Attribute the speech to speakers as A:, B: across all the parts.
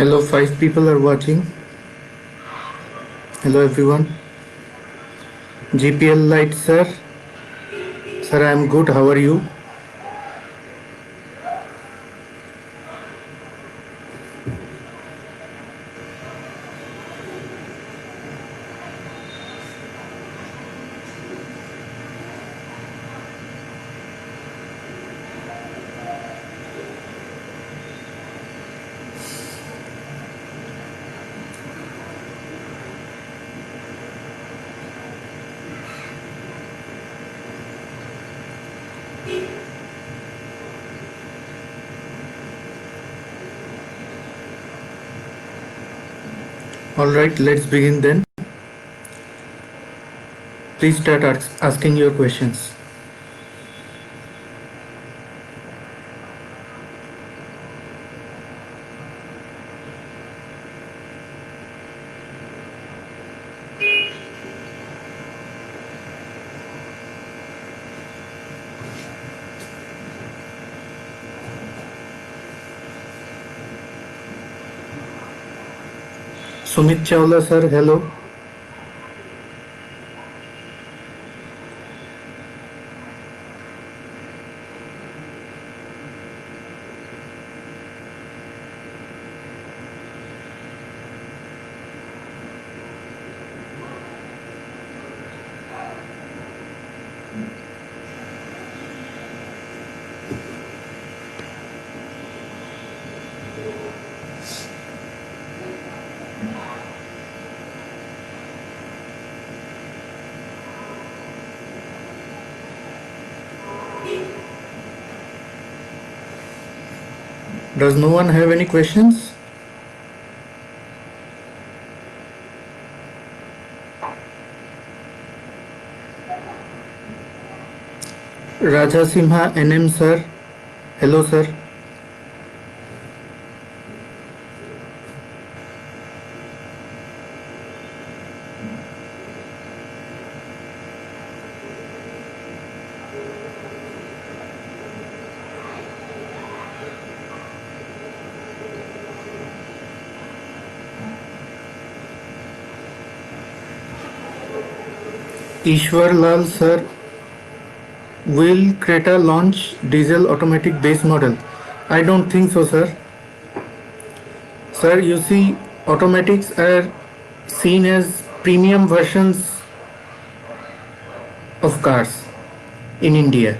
A: Hello, five people are watching. Hello, everyone. GPL Light, sir. Sir, I am good. How are you? All right, let's begin then. Please start asking your questions. Sumit Chawla, sir. Hello. Does no one have any questions? Raja Simha NM, sir. Hello, sir. Ishwar Lal, sir. Will Creta launch diesel automatic base model? I don't think so, sir. Sir, you see, automatics are seen as premium versions of cars in India.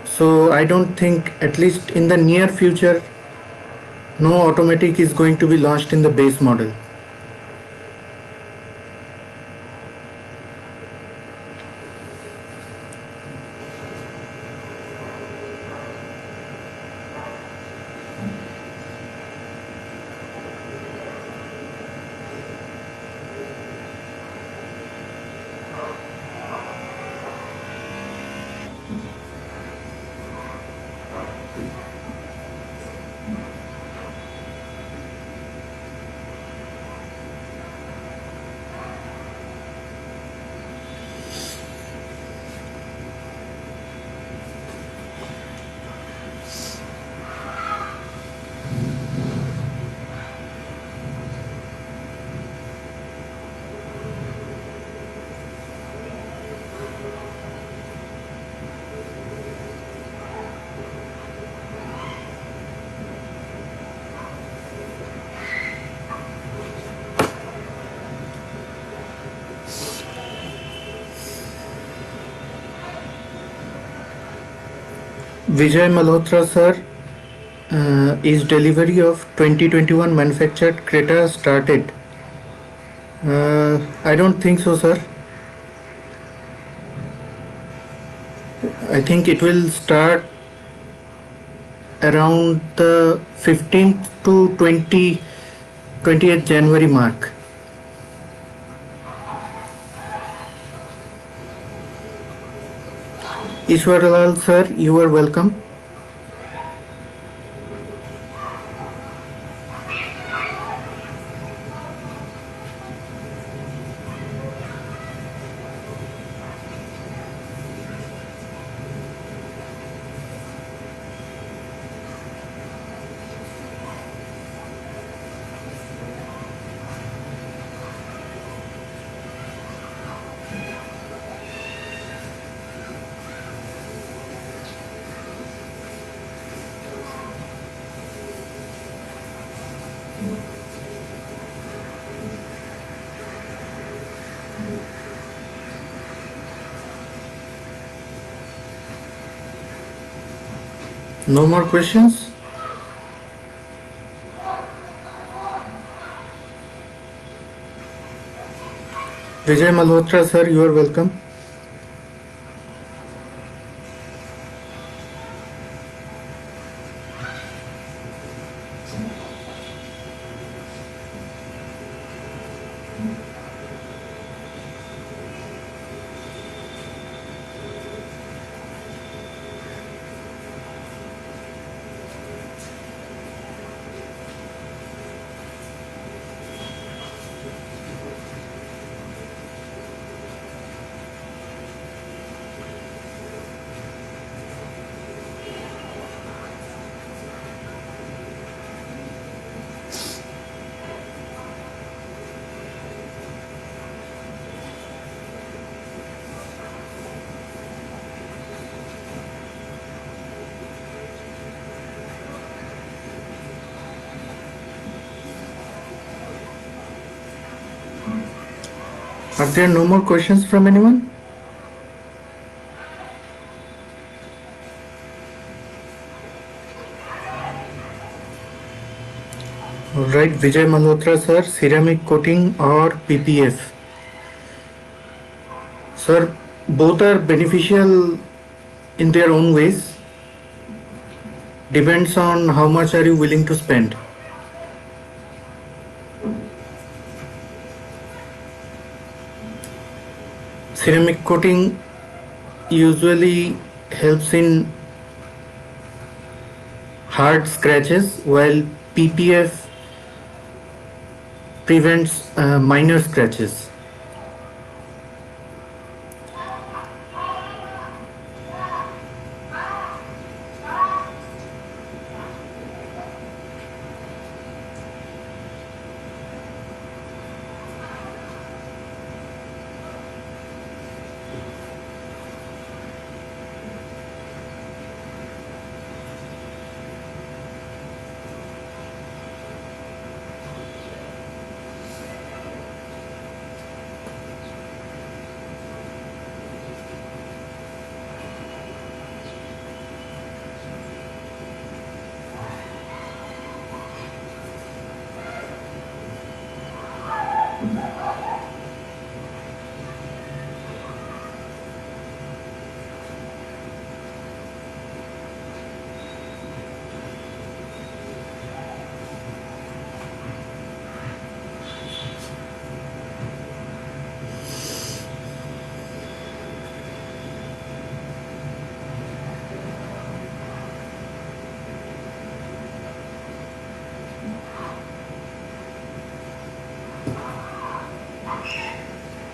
A: So I don't think, at least in the near future, no automatic is going to be launched in the base model. Vijay Malhotra, sir, is delivery of 2021 manufactured Creta started? I don't think so, sir. I think it will start around the 15th to 20th January mark. Ishwarlal, sir, you are welcome. No more questions? Vijay Malhotra sir, you are welcome. Are there no more questions from anyone? Alright, Vijay Malhotra sir, ceramic coating or PPF? Sir, both are beneficial in their own ways. Depends on how much are you willing to spend. Ceramic coating usually helps in hard scratches while PPF prevents minor scratches.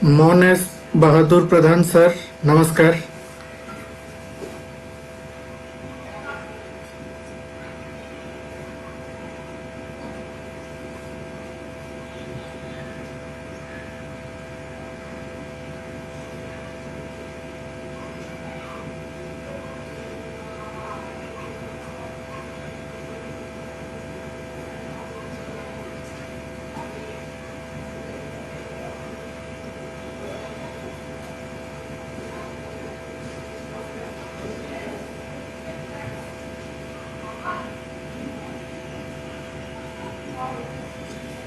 A: मोनेस Bahadur Pradhan sir, नमस्कार.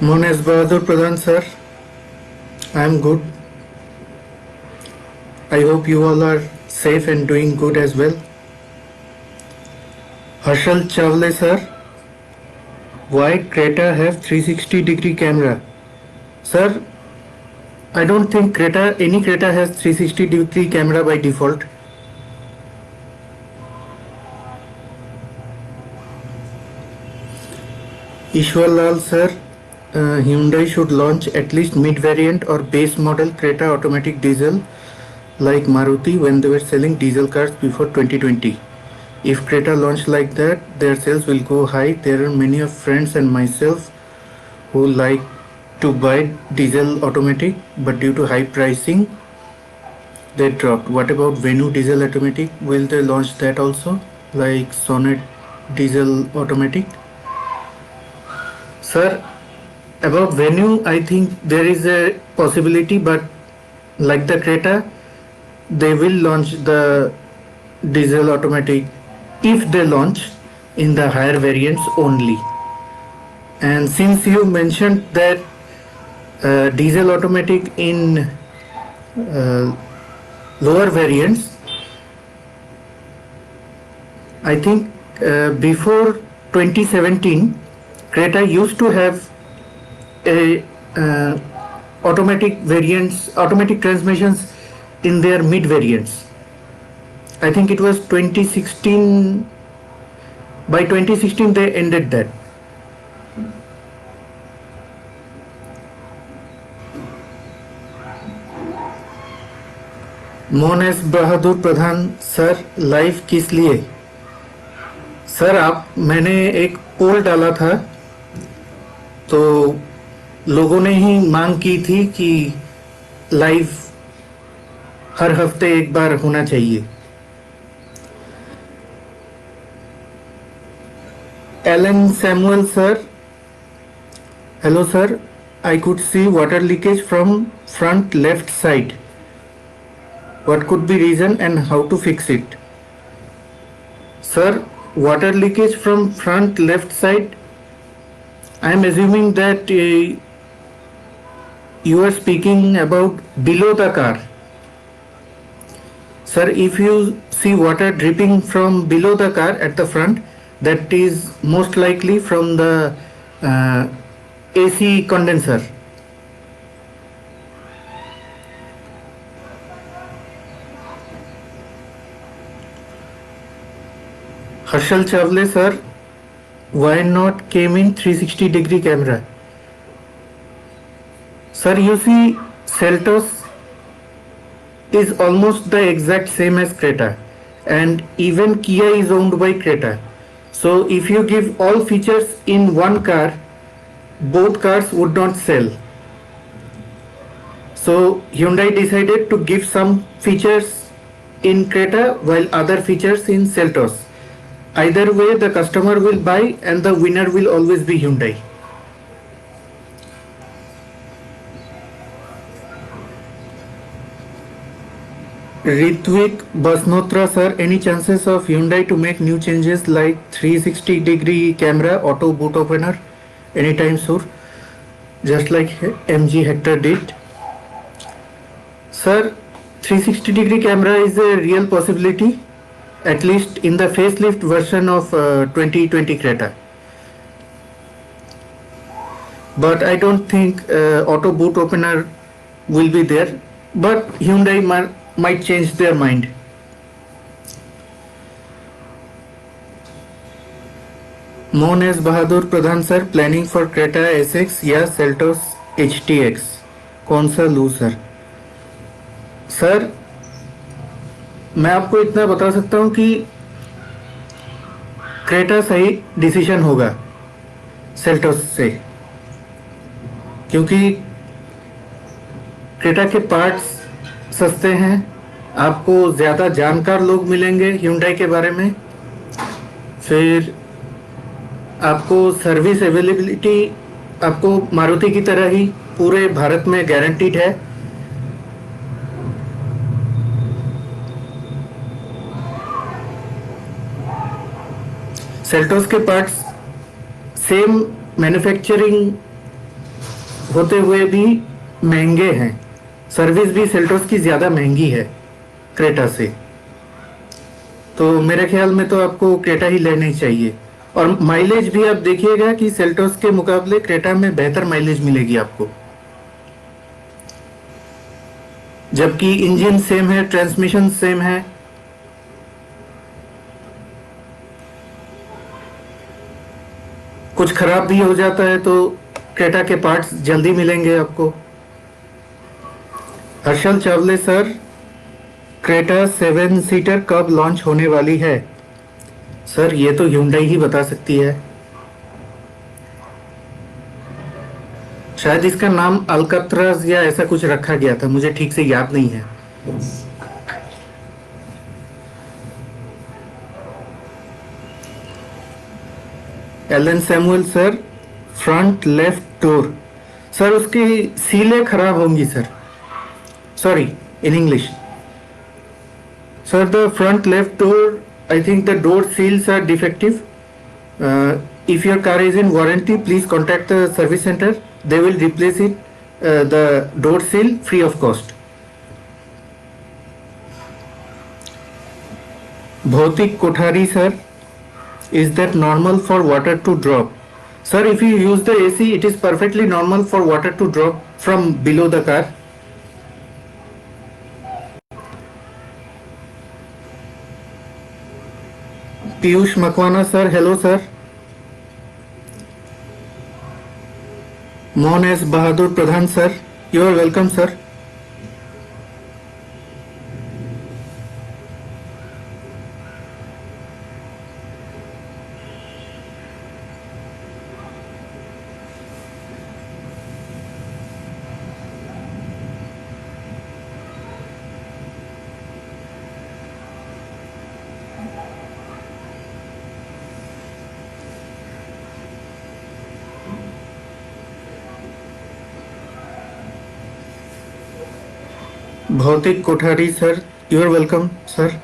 A: Mones Bahadur Pradhan sir, I am good. I hope you all are safe and doing good as well. Harshal Chavle sir, why Creta have 360-degree camera? Sir, I don't think any Creta has 360-degree camera by default. Ishwar Lal sir, Hyundai should launch at least mid-variant or base model Creta automatic diesel like Maruti when they were selling diesel cars before 2020. If Creta launched like that, their sales will go high. There are many of friends and myself who like to buy diesel automatic, but due to high pricing, they dropped. What about Venue diesel automatic? Will they launch that also, like Sonnet diesel automatic? Sir, about Venue, I think there is a possibility, but like the Creta, they will launch the diesel automatic if they launch. in the higher variants only. And since you mentioned that diesel automatic in lower variants, I think before 2017, Creta used to have a automatic transmissions in their mid variants. I think it was 2016. By 2016, they ended that. Mones Bahadur Pradhan sir, live किस लिए? Sir मैंने एक पोल डाला था, तो लोगों ने ही मांग की थी कि लाइव हर हफ्ते एक बार होना चाहिए. Alan Samuel sir, hello sir, I could see water leakage from front left side. What could be reason and how to fix it? Sir, water leakage from front left side, I am assuming that you are speaking about below the car. Sir, if you see water dripping from below the car at the front, that is most likely from the AC condenser. Harshal Chavle sir, why not came in 360-degree camera? Sir, you see, Seltos is almost the exact same as Creta, and even Kia is owned by Creta. So if you give all features in one car, both cars would not sell. So Hyundai decided to give some features in Creta while other features in Seltos. Either way, the customer will buy and the winner will always be Hyundai. Ritvik Basnotra sir, any chances of Hyundai to make new changes like 360-degree camera, auto boot opener anytime soon, just like MG Hector did? Sir, 360-degree camera is a real possibility, at least in the facelift version of 2020 Creta. But I don't think auto boot opener will be there, but Hyundai might change their mind. Mones Bahadur Pradhan sir, planning for Creta SX या Seltos HTX, कौन सा लूँ sir? Sir, मैं आपको इतना बता सकता हूं कि क्रेटा सही डिसीजन होगा सेल्टोस से, क्योंकि क्रेटा के पार्ट्स सस्ते हैं, आपको ज़्यादा जानकार लोग मिलेंगे Hyundai के बारे में, फिर आपको सर्विस अवेलेबिलिटी आपको मारुति की तरह ही पूरे भारत में गारंटीड है. सेल्टोस के पार्ट्स सेम मैन्युफैक्चरिंग होते हुए भी महंगे हैं, सर्विस भी सेल्टोस की ज़्यादा महंगी है क्रेटा से, तो मेरे ख्याल में तो आपको क्रेटा ही लेनी चाहिए. और माइलेज भी आप देखिएगा कि सेल्टोस के मुकाबले क्रेटा में बेहतर माइलेज मिलेगी आपको, जबकि इंजन सेम है, ट्रांसमिशन सेम है. कुछ खराब भी हो जाता है तो क्रेटा के पार्ट्स जल्दी मिलेंगे आपको. हर्षल चावले सर, क्रेटा 7 सीटर कब लॉन्च होने वाली है? सर, ये तो Hyundai ही बता सकती है. शायद इसका नाम अल्काट्राज या ऐसा कुछ रखा गया था, मुझे ठीक से याद नहीं है. Alan Samuel sir, front left door, sir उसकी सीलें खराब होंगी सर. Sorry, in English. Sir, the front left door, I think the door seals are defective If your car is in warranty, please contact the service center. They will replace it, the door seal, free of cost. Bhautik Kothari sir, is that normal for water to drop? Sir, if you use the AC, it is perfectly normal for water to drop from below the car. Piyush Makwana sir, hello sir. Mohan S. Bahadur Pradhan sir, you are welcome sir. Bhautik Kothari sir, you are welcome sir.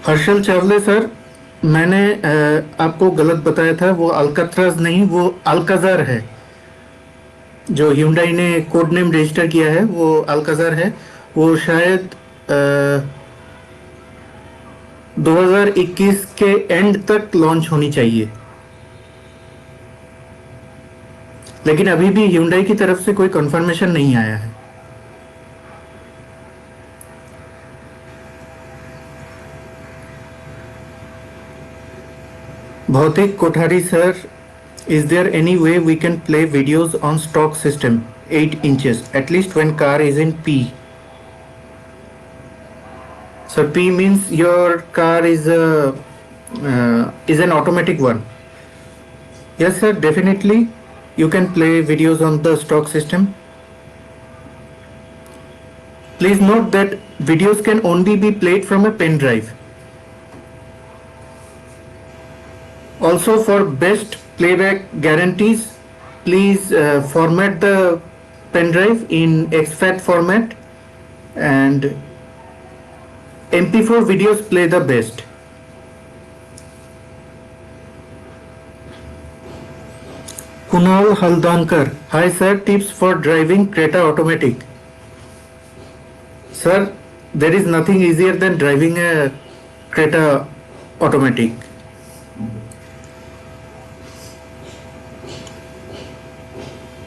A: Harshal चावले sir, मैंने आपको गलत बताया था, वो Alcatraz नहीं, वो Alcazar है। जो Hyundai ने कोड नेम रजिस्टर किया है वो अल्काजार है। वो शायद 2021 के एंड तक लॉन्च होनी चाहिए, लेकिन अभी भी Hyundai की तरफ से कोई कंफर्मेशन नहीं आया है। Bhautik Kothari sir, is there any way we can play videos on stock system 8 inches at least when car is in P? So P means your car is an automatic one. Yes sir, definitely you can play videos on the stock system. Please note that videos can only be played from a pen drive. Also, for best playback guarantees, please format the pen drive in exFAT format, and MP4 videos play the best. Kunal Haldankar, hi sir, tips for driving Creta automatic. Sir, there is nothing easier than driving a Creta automatic.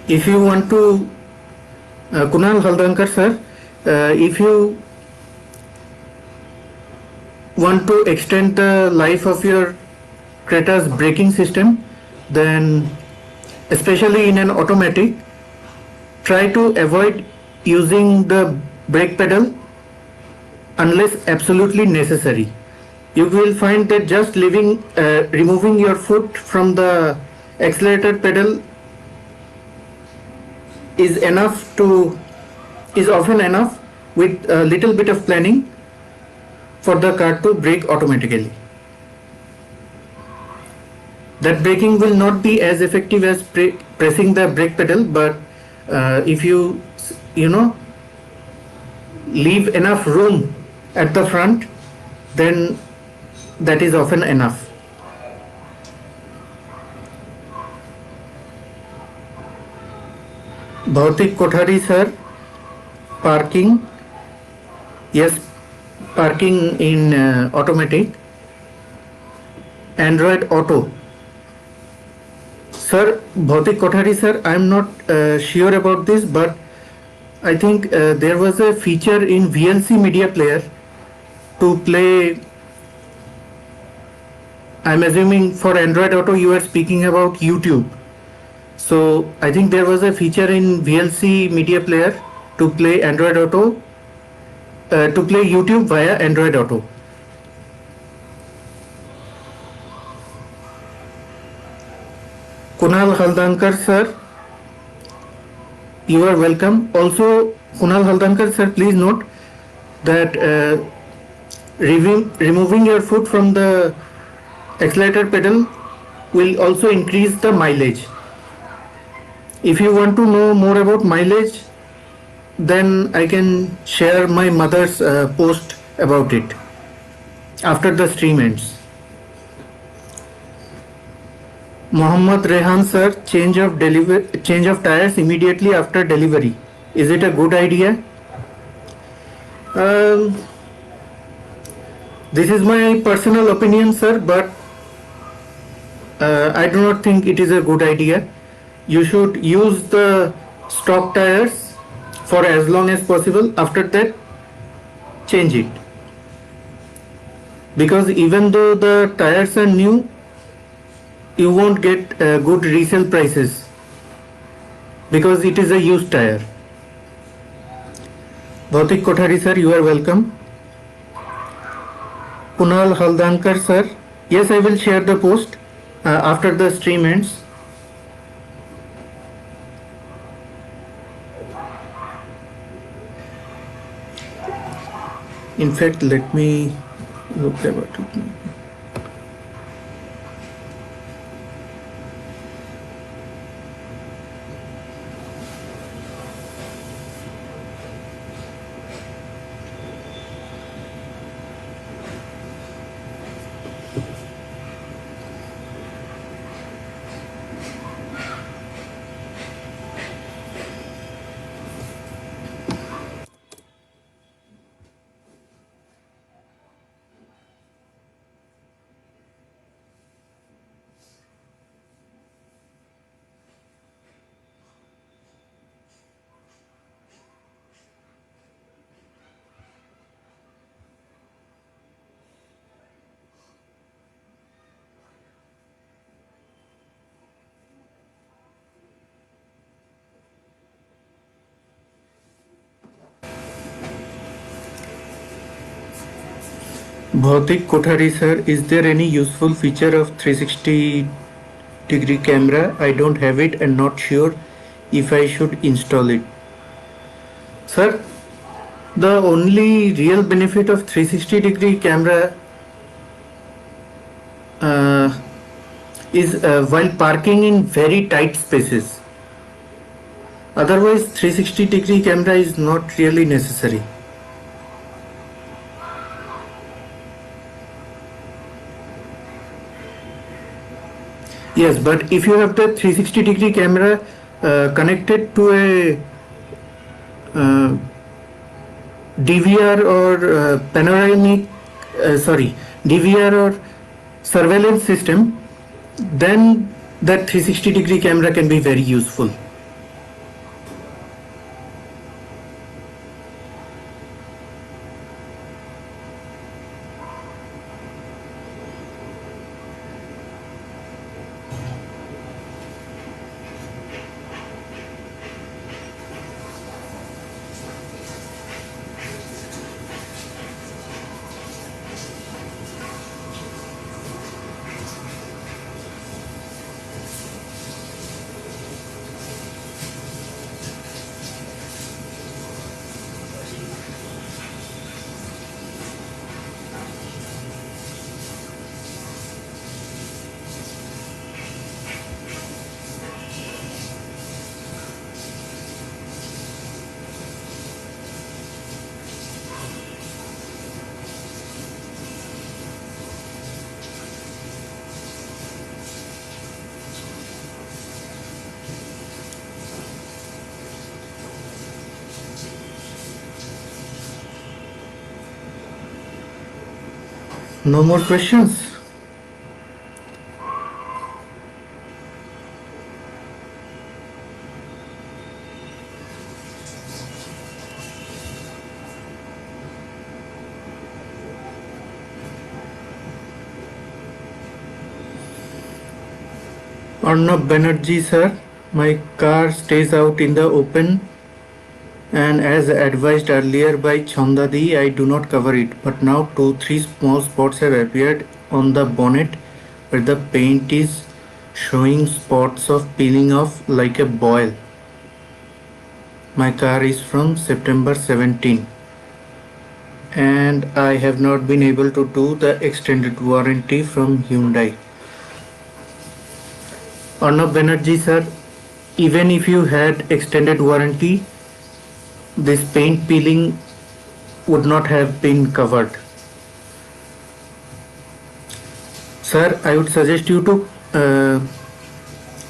A: If you want to, Kunal Haldankar sir, if you want to extend the life of your Creta's braking system, then especially in an automatic, try to avoid using the brake pedal unless absolutely necessary. You will find that just removing your foot from the accelerator pedal is often enough with a little bit of planning for the car to brake automatically. That braking will not be as effective as pressing the brake pedal, but if you leave enough room at the front, then that is often enough. Bhautik Kothari sir, parking, yes, parking in automatic, Android Auto. Sir, Bhautik Kothari sir, I am not sure about this, but I think there was a feature in VLC media player to play. I am assuming for Android Auto you are speaking about YouTube. So I think there was a feature in VLC media player to play Android Auto to play YouTube via Android Auto. Kunal Haldankar sir, you are welcome. Also, Kunal Haldankar sir, please note that removing your foot from the accelerator pedal will also increase the mileage. If you want to know more about mileage, then I can share my mother's post about it after the stream ends. Mohammad Rehan sir, change of tires immediately after delivery. Is it a good idea? This is my personal opinion, sir, but I do not think it is a good idea. You should use the stock tires for as long as possible. After that, change it. Because even though the tires are new, you won't get good resale prices because it is a used tire. Bhautik Kothari sir, you are welcome. Kunal Haldankar sir, yes, I will share the post after the stream ends. In fact, let me look about it. Bhautik Kothari sir, is there any useful feature of 360-degree camera? I don't have it and not sure if I should install it. Sir, the only real benefit of 360-degree camera is while parking in very tight spaces. Otherwise, 360-degree camera is not really necessary. Yes, but if you have the 360-degree camera connected to a DVR or DVR or surveillance system, then that 360-degree camera can be very useful. No more questions? Arnab Banerjee sir, my car stays out in the open And as advised earlier by Chandadi, I do not cover it. But now 2-3 small spots have appeared on the bonnet where the paint is showing spots of peeling off like a boil. My car is from September 17 and I have not been able to do the extended warranty from Hyundai. Arnab Banerjee sir, even if you had extended warranty, this paint peeling would not have been covered. Sir, I would suggest you to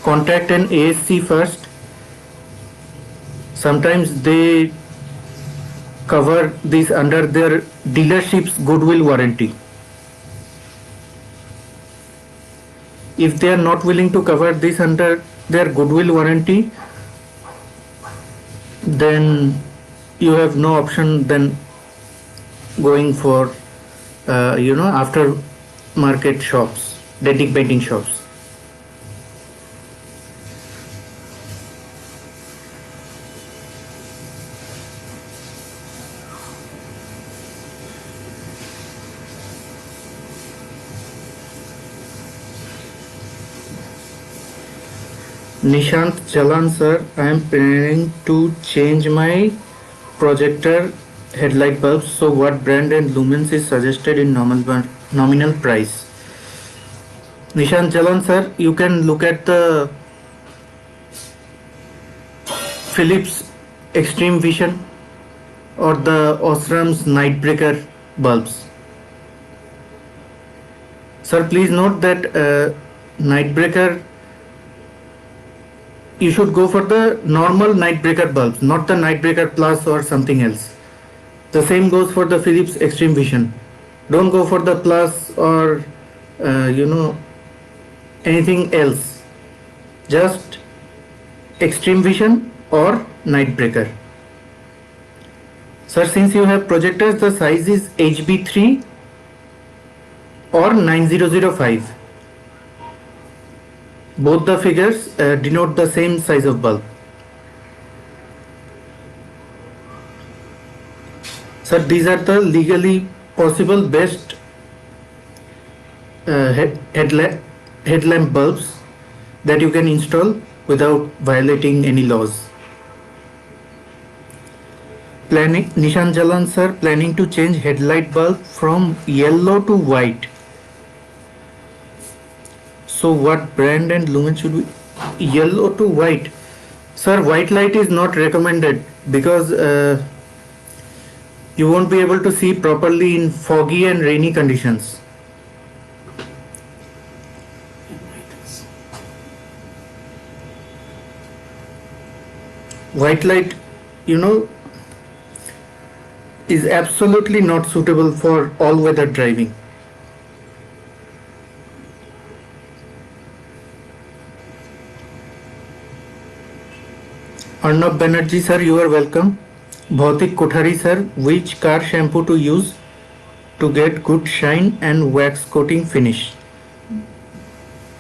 A: contact an ASC first. Sometimes they cover this under their dealership's goodwill warranty. If they are not willing to cover this under their goodwill warranty, then you have no option than going for after market shops, dedic painting shops. Nishant Chalan sir, I am planning to change my projector headlight bulbs. So what brand and lumens is suggested in nominal price? Nishant Chalan sir, you can look at the Philips Extreme Vision or the Osram's Nightbreaker bulbs. Sir, please note that Nightbreaker, you should go for the normal Nightbreaker bulbs, not the Nightbreaker Plus or something else. The same goes for the Philips Extreme Vision. Don't go for the Plus or anything else. Just Extreme Vision or Nightbreaker. Sir, since you have projectors, the size is HB3 or 9005. Both the figures denote the same size of bulb. Sir, these are the legally possible best headlamp bulbs that you can install without violating any laws. Nishan Jalan sir, planning to change headlight bulb from yellow to white. So what brand and lumen should we? Yellow to white. Sir, white light is not recommended because you won't be able to see properly in foggy and rainy conditions. White light, is absolutely not suitable for all weather driving. Arnab Banerjee sir, you are welcome. Bhautik Kothari sir, which car shampoo to use to get good shine and wax coating finish?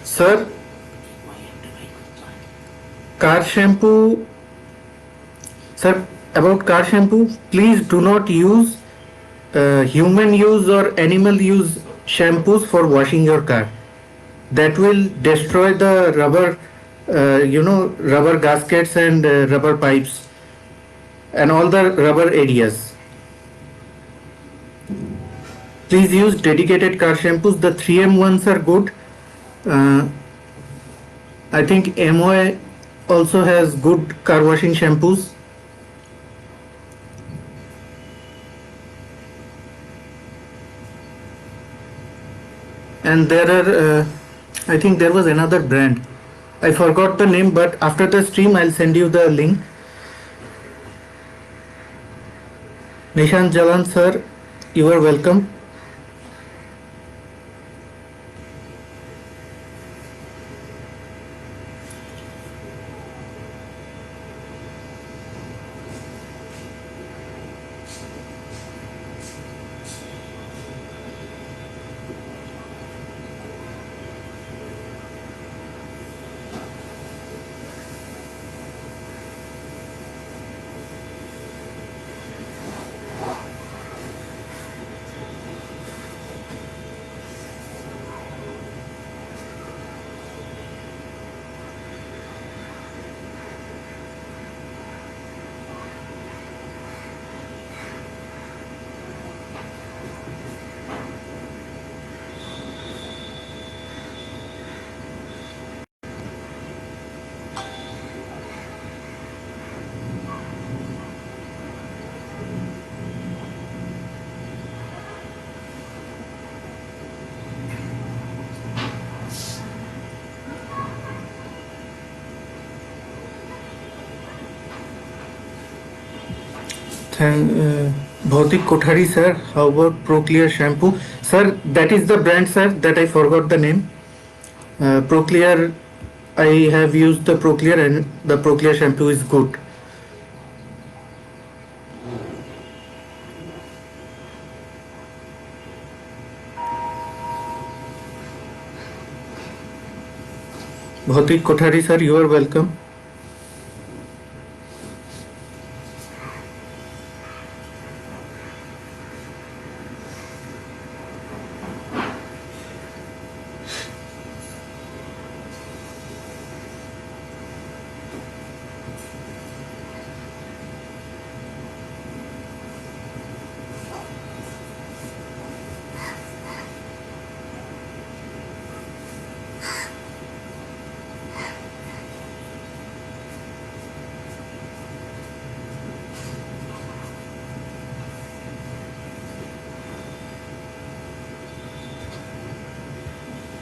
A: Sir, car shampoo, about car shampoo, please do not use human use or animal use shampoos for washing your car. That will destroy the rubber rubber gaskets and rubber pipes and all the rubber areas. Please use dedicated car shampoos. The 3M ones are good. I think MOA also has good car washing shampoos. And there are, I think there was another brand. I forgot the name, but after the stream I'll send you the link. Nishant Jalan sir, you are welcome. Bhautik Kothari, sir. How about Proclear shampoo? Sir, that is the brand, sir, that I forgot the name. Proclear, I have used the Proclear and the Proclear shampoo is good. Bhautik Kothari, sir, you are welcome.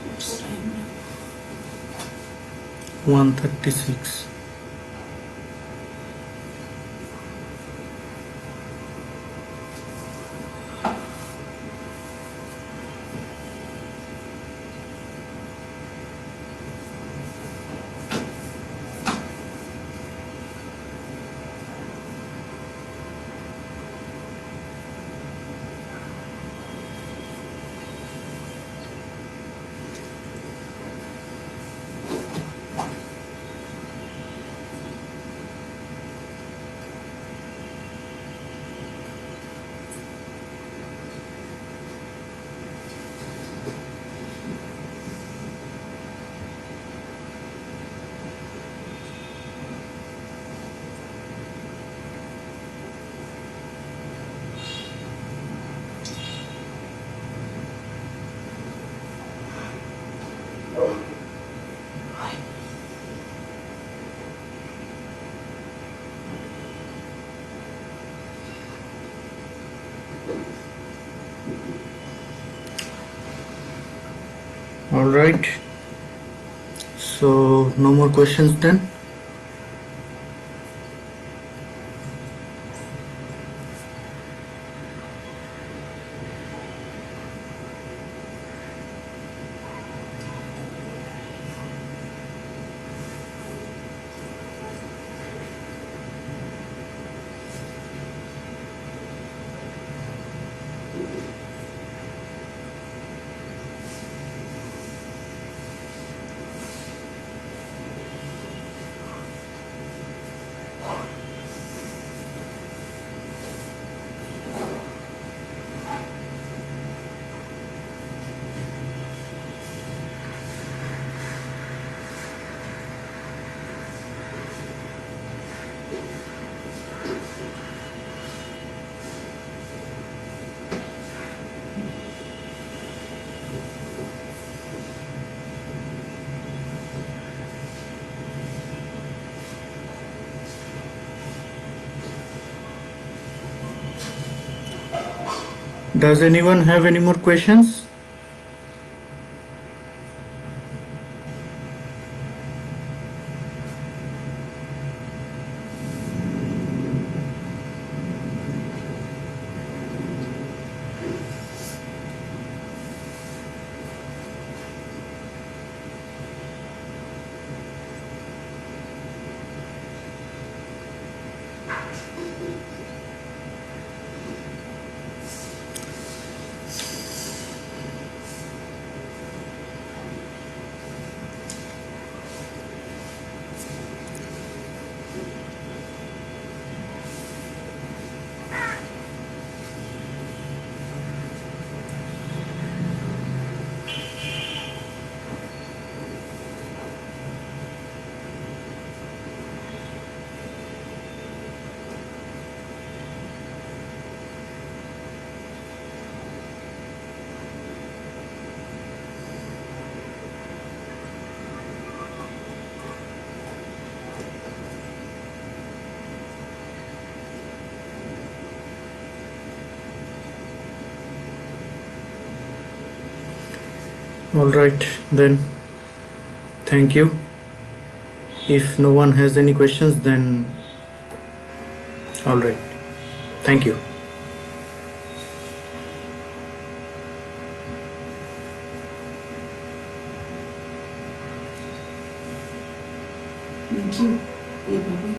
B: What's time now?
A: 136. All right. So no more questions then. Does anyone have any more questions? All right, then. Thank you. If no one has any questions, then all right. Thank you.
B: Thank you. Yeah, Baba.